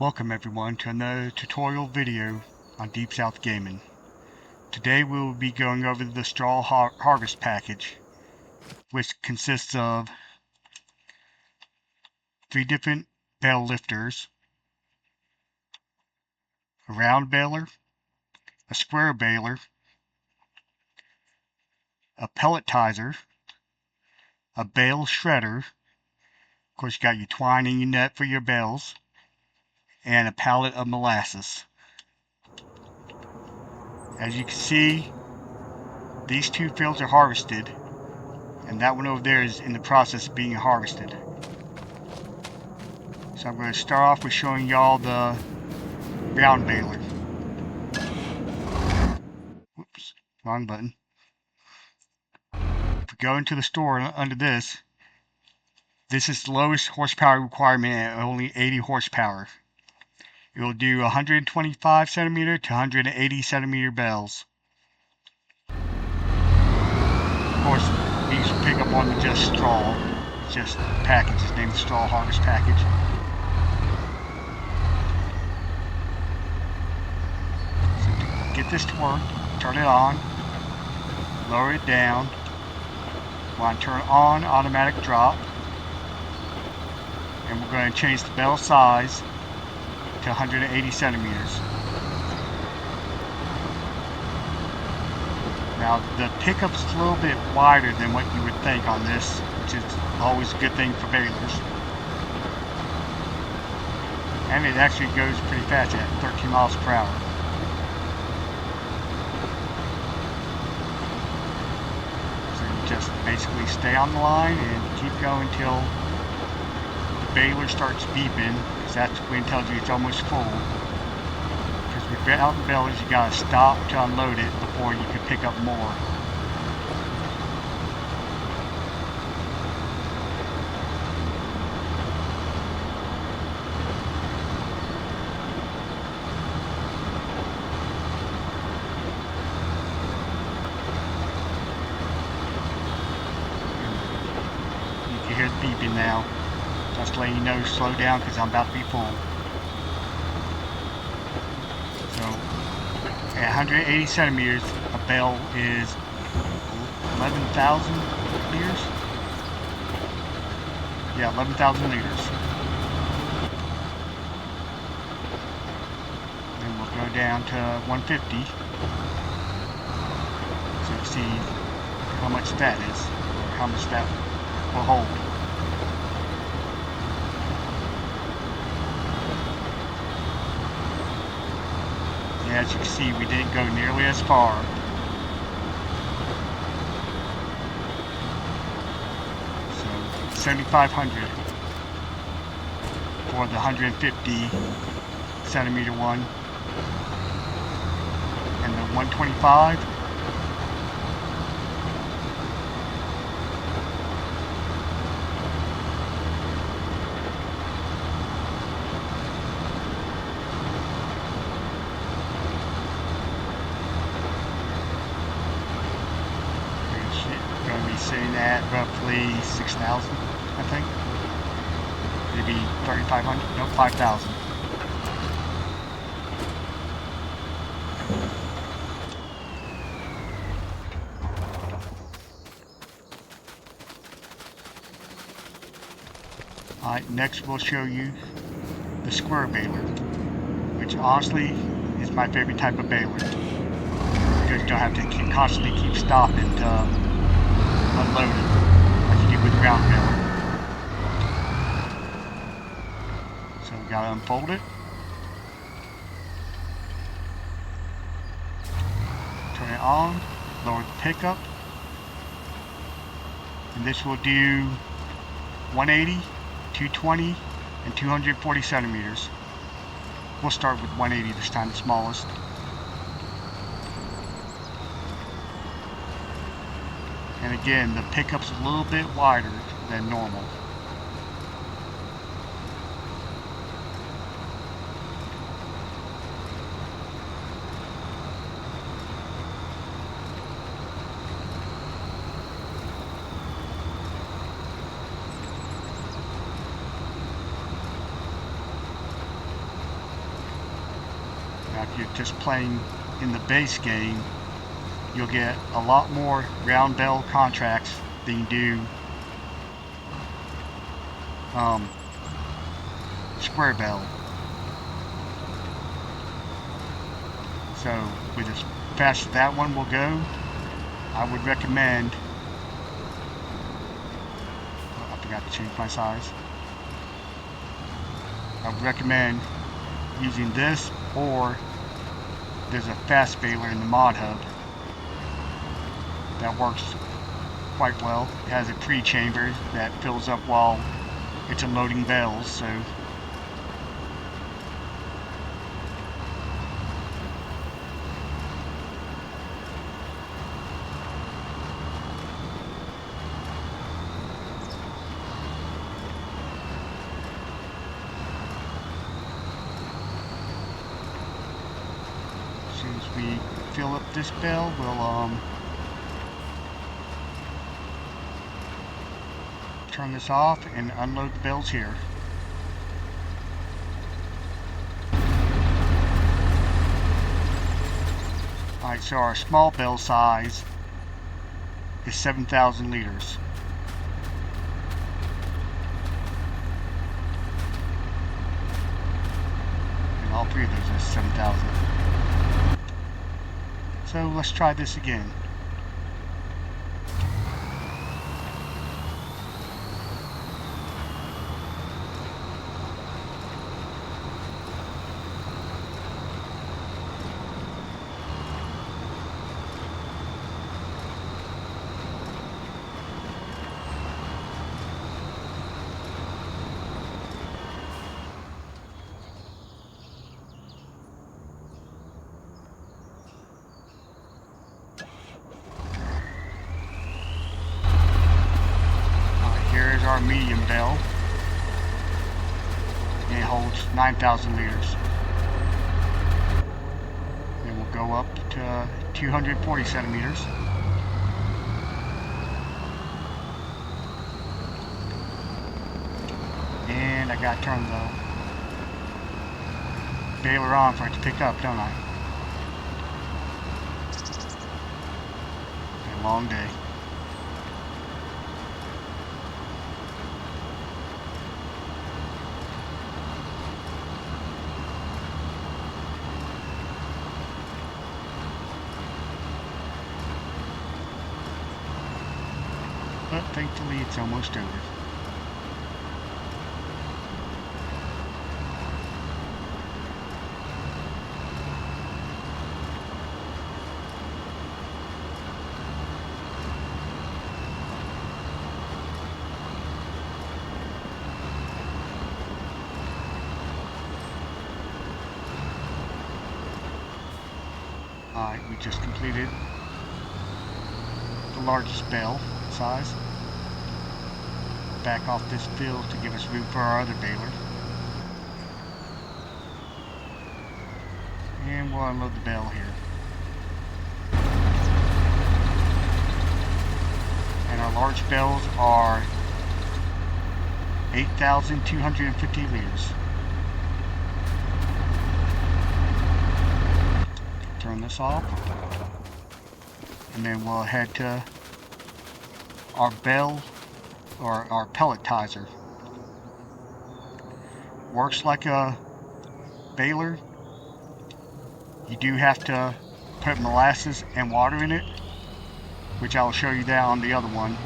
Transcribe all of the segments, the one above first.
Welcome everyone to another tutorial video on Deep South Gaming. Today we will be going over the straw harvest package, which consists of 3 different bale lifters, a round baler, a square baler, a pelletizer, a bale shredder, of course you got your twine and your net for your bales, and a pallet of molasses. As you can see, these 2 fields are harvested, and that one over there is in the process of being harvested. So I'm going to start off with showing y'all the round baler. Whoops, wrong button. If we go into the store under this is the lowest horsepower requirement at only 80 horsepower. It will do 125 centimeter to 180 centimeter bales. Of course, these will pick up on the just straw. It's just the package is named Straw Harvest Package. So to get this to work, turn it on, lower it down. Want to turn on automatic drop, and we're going to change the bale size to 180 centimeters. Now the pickup's a little bit wider than what you would think on this, which is always a good thing for balers. And it actually goes pretty fast at 13 miles per hour. So you just basically stay on the line and keep going until the baler starts beeping, because that's when it tells you it's almost full. Because with mountain balers, you gotta stop to unload it before you can pick up more. You can hear it beeping now. Just letting you know, slow down because I'm about to be full. So, at 180 centimeters, a bale is 11,000 liters? Yeah, 11,000 liters. Then we'll go down to 150. So you see how much that is, or how much that will hold. As you can see, we didn't go nearly as far. So 7,500 for the 150 centimeter one, and the 125. Sitting at roughly 6,000, I think. Maybe 3,500, no, 5,000. Alright, next we'll show you the square baler, which honestly is my favorite type of baler, because you don't have to constantly keep stopping to unload it like you do with the round baler. So we gotta unfold it, turn it on, lower the pickup, and this will do 180, 220, and 240 centimeters. We'll start with 180 this time, the smallest. And again, the pickup's a little bit wider than normal. Now, if you're just playing in the base game, you'll get a lot more round bale contracts than you do square bale. So with as fast as that one will go, I would recommend, I forgot to change my size. I would recommend using this, or there's a fast baler in the mod hub that works quite well. It has a pre-chamber that fills up while it's unloading bales, so as soon as we fill up this bale, we'll turn this off and unload the bales here. Alright, so our small bale size is 7,000 liters. And all three of those are 7,000. So let's try this again. Here's our medium bale, and it holds 9,000 liters. Then we'll go up to 240 centimeters. And I got to turn the baler on for it to pick up, don't I? It's a long day. But thankfully it's almost over. Alright, we just completed the largest bale size. Back off this field to give us room for our other baler. And we'll unload the bale here. And our large bales are 8,250 liters. Turn this off. And then we'll head to our bale, or our pelletizer. Works like a baler. You do have to put molasses and water in it, which I will show you that on the other one,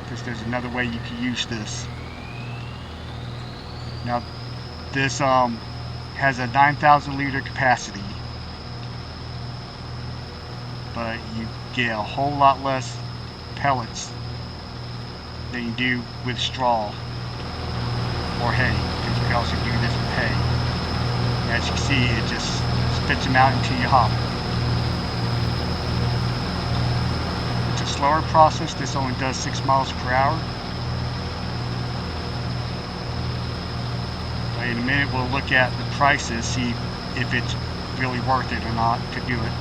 because there's another way you can use this. Now this has a 9,000 liter capacity, but you get a whole lot less pellets than you do with straw or hay, because you can also do this with hay. As you can see, it just spits them out into your hopper. It's a slower process. This only does 6 miles per hour. But in a minute we'll look at the prices, see if it's really worth it or not to do it.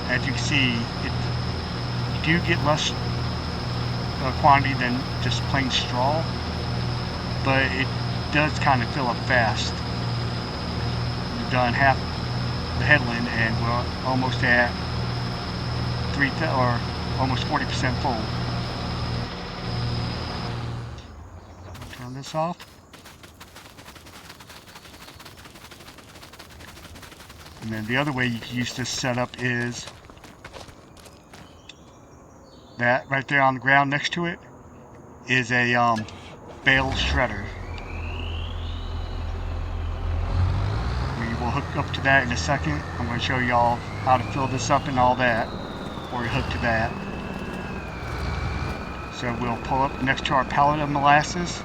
As you can see, you do get less quantity than just plain straw, but it does kind of fill up fast. We've done half the headland and we're almost at almost 40% full. Turn this off. And then the other way you can use this setup is that right there on the ground next to it is a bale shredder. We will hook up to that in a second. I'm going to show y'all how to fill this up and all that before we hook to that. So we'll pull up next to our pallet of molasses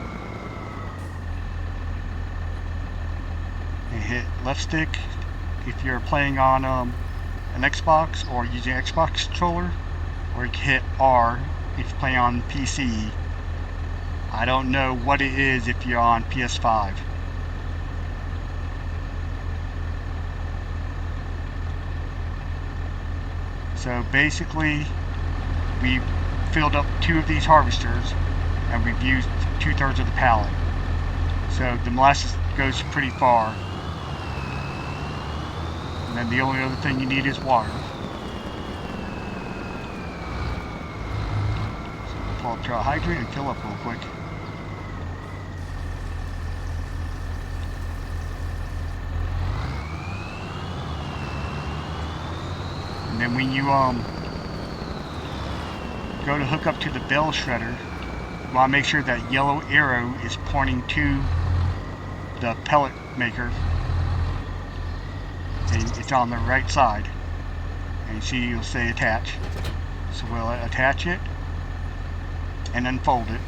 and hit left stick if you're playing on an Xbox or using an Xbox controller, or you can hit R if you're playing on PC. I don't know what it is if you're on PS5. So basically, we filled up 2 of these harvesters and we've used 2/3 of the pallet. So the molasses goes pretty far. And then the only other thing you need is water. So we'll pull up to our hydrant and fill up real quick. And then when you go to hook up to the bale shredder, you want to make sure that yellow arrow is pointing to the pellet maker. And it's on the right side. And you see you'll say attach. So we'll attach it and unfold it.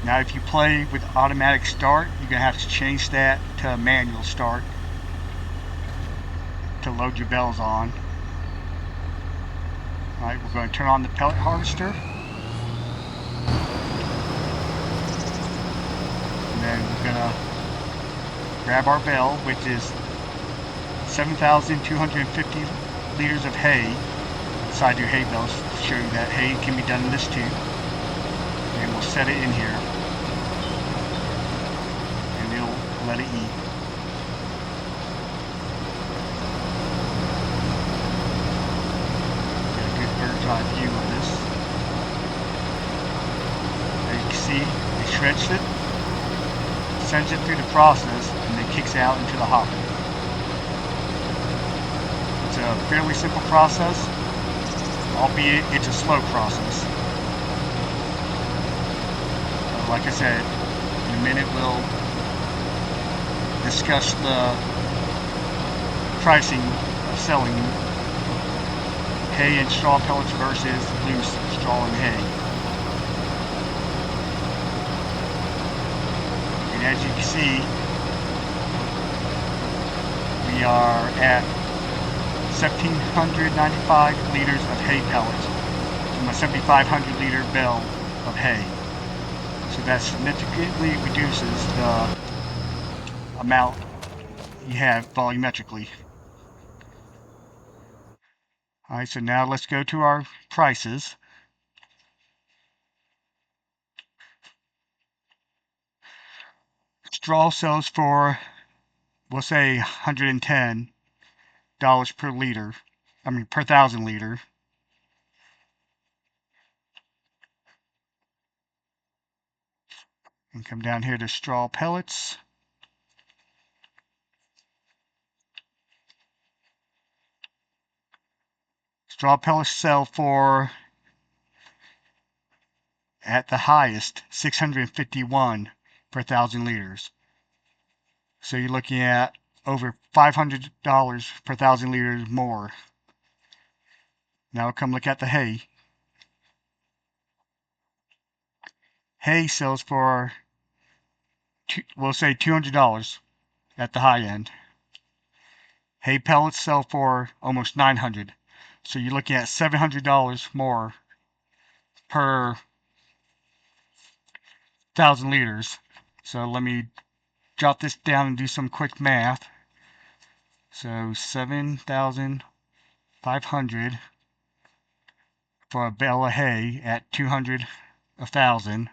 Now if you play with automatic start, you're going to have to change that to manual start to load your bells on. Alright, we're going to turn on the pellet harvester. And then we're going to grab our bale, which is 7,250 liters of hay inside your hay bales to show you that hay can be done in this tube. And we'll set it in here. And it'll let it eat. Eye view of this. As you can see, it shreds it, sends it through the process, and then kicks it out into the hopper. It's a fairly simple process, albeit it's a slow process. Like I said, in a minute we'll discuss the pricing of selling hay and straw pellets versus loose straw and hay. And as you can see, we are at 1,795 liters of hay pellets from a 7,500 liter bale of hay. So that significantly reduces the amount you have volumetrically. Alright, so now let's go to our prices. Straw sells for, we'll say, $110 per liter. Per 1,000 liter. And come down here to straw pellets. Straw pellets sell for, at the highest, $651 per 1,000 liters. So you're looking at over $500 per 1,000 liters more. Now come look at the hay. Hay sells for, we'll say, $200 at the high end. Hay pellets sell for almost $900. So you're looking at $700 more per 1,000 liters. So let me drop this down and do some quick math. So 7,500 for a bale of hay at 200 a thousand.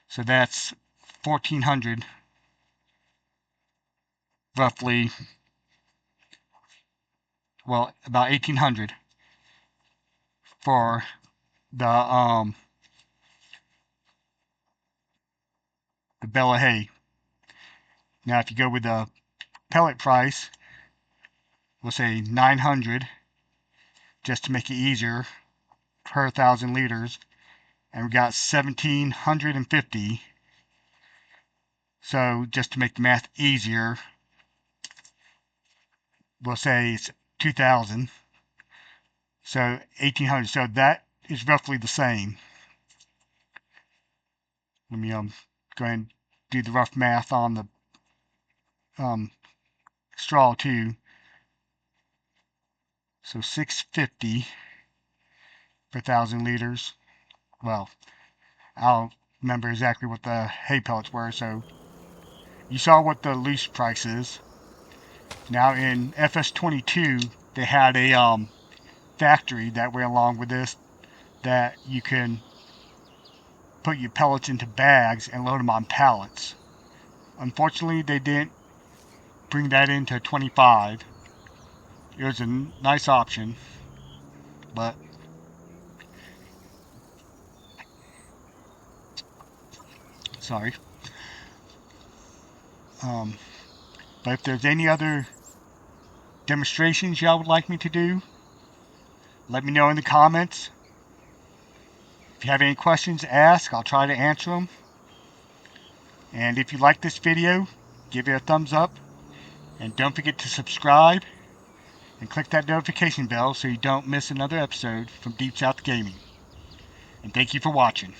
So that's 1,400 roughly. Well, about 1,800 for the bale of hay. Now, if you go with the pellet price, we'll say 900, just to make it easier, per 1,000 liters, and we got 1,750. So just to make the math easier, we'll say it's 2,000. So 1,800. So that is roughly the same. Let me go ahead and do the rough math on the straw too. So 650 per 1,000 liters. Well, I don't remember exactly what the hay pellets were. So you saw what the loose price is. Now in FS22, they had a factory that went along with this, that you can put your pellets into bags and load them on pallets. Unfortunately, they didn't bring that into 25. It was a nice option, but sorry. But if there's any other demonstrations y'all would like me to do, let me know in the comments. If you have any questions, ask. I'll try to answer them. And if you like this video, give it a thumbs up. And don't forget to subscribe and click that notification bell so you don't miss another episode from Deep South Gaming. And thank you for watching.